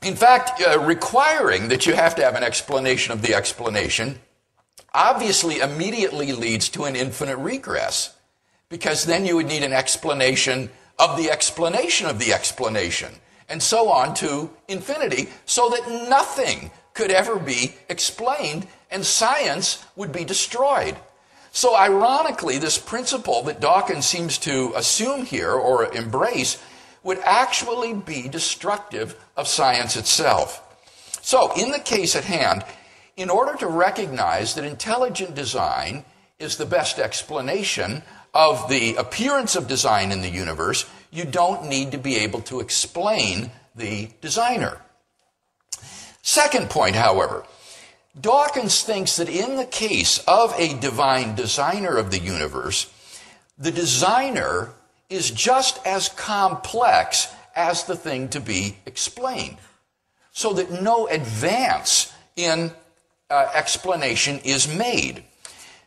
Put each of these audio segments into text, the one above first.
In fact, requiring that you have to have an explanation of the explanation obviously immediately leads to an infinite regress, because then you would need an explanation of the explanation of the explanation, and so on to infinity, so that nothing could ever be explained and science would be destroyed. So ironically, this principle that Dawkins seems to assume here or embrace would actually be destructive of science itself. So in the case at hand, in order to recognize that intelligent design is the best explanation of the appearance of design in the universe, you don't need to be able to explain the designer. Second point, however, Dawkins thinks that in the case of a divine designer of the universe, the designer is just as complex as the thing to be explained, so that no advance in explanation is made.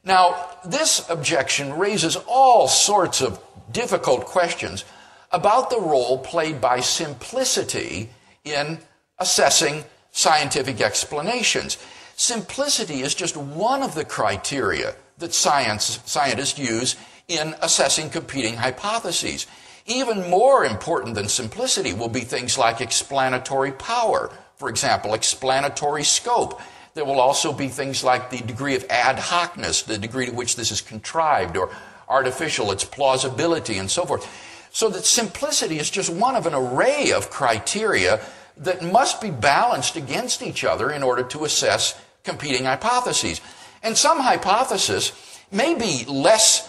Now, this objection raises all sorts of difficult questions about the role played by simplicity in assessing scientific explanations. Simplicity is just one of the criteria that scientists use in assessing competing hypotheses. Even more important than simplicity will be things like explanatory power, for example, explanatory scope. There will also be things like the degree of ad hocness, the degree to which this is contrived or artificial, its plausibility, and so forth. So that simplicity is just one of an array of criteria that must be balanced against each other in order to assess competing hypotheses. And some hypothesis may be less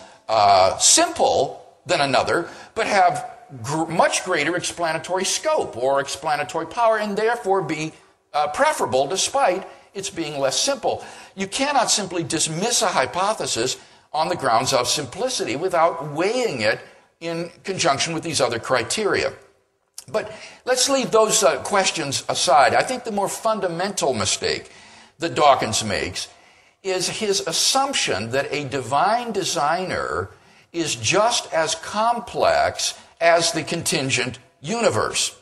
simple than another, but have much greater explanatory scope or explanatory power, and therefore be preferable despite its being less simple. You cannot simply dismiss a hypothesis on the grounds of simplicity without weighing it in conjunction with these other criteria. But let's leave those questions aside. I think the more fundamental mistake that Dawkins makes is his assumption that a divine designer is just as complex as the contingent universe.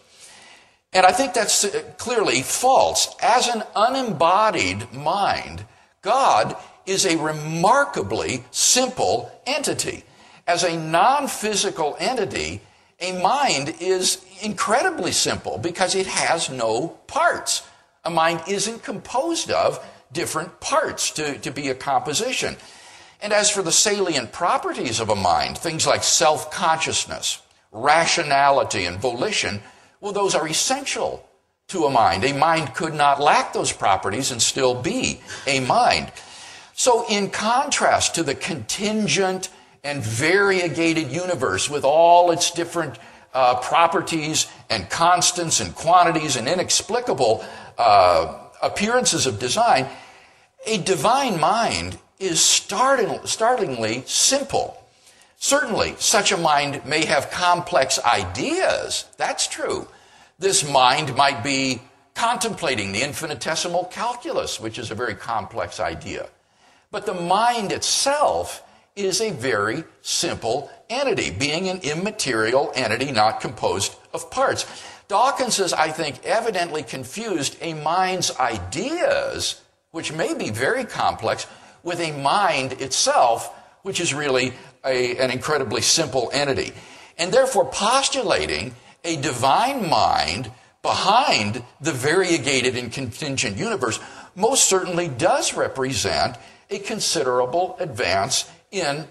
And I think that's clearly false. As an unembodied mind, God is a remarkably simple entity. As a non-physical entity, a mind is incredibly simple because it has no parts. A mind isn't composed of different parts to be a composition. And as for the salient properties of a mind, things like self-consciousness, rationality, and volition, well, those are essential to a mind. A mind could not lack those properties and still be a mind. So in contrast to the contingent and variegated universe with all its different properties and constants and quantities and inexplicable appearances of design, a divine mind is startlingly simple. Certainly, such a mind may have complex ideas. That's true. This mind might be contemplating the infinitesimal calculus, which is a very complex idea. But the mind itself is a very simple entity, being an immaterial entity not composed of parts. Dawkins has, I think, evidently confused a mind's ideas, which may be very complex, with a mind itself, which is really an incredibly simple entity. And therefore postulating a divine mind behind the variegated and contingent universe most certainly does represent a considerable advance in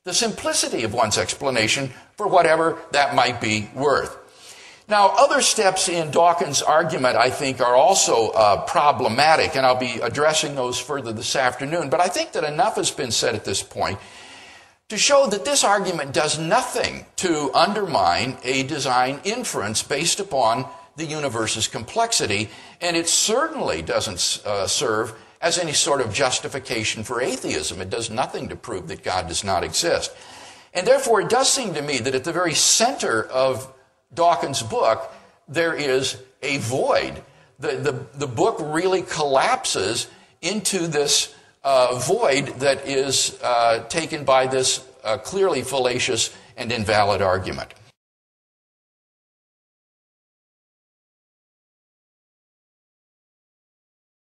the simplicity of one's explanation for whatever that might be worth. Now, other steps in Dawkins' argument, I think, are also problematic, and I'll be addressing those further this afternoon. But I think that enough has been said at this point to show that this argument does nothing to undermine a design inference based upon the universe's complexity, and it certainly doesn't serve as any sort of justification for atheism. It does nothing to prove that God does not exist. And therefore, it does seem to me that at the very center of Dawkins' book, there is a void. The book really collapses into this void that is taken by this clearly fallacious and invalid argument.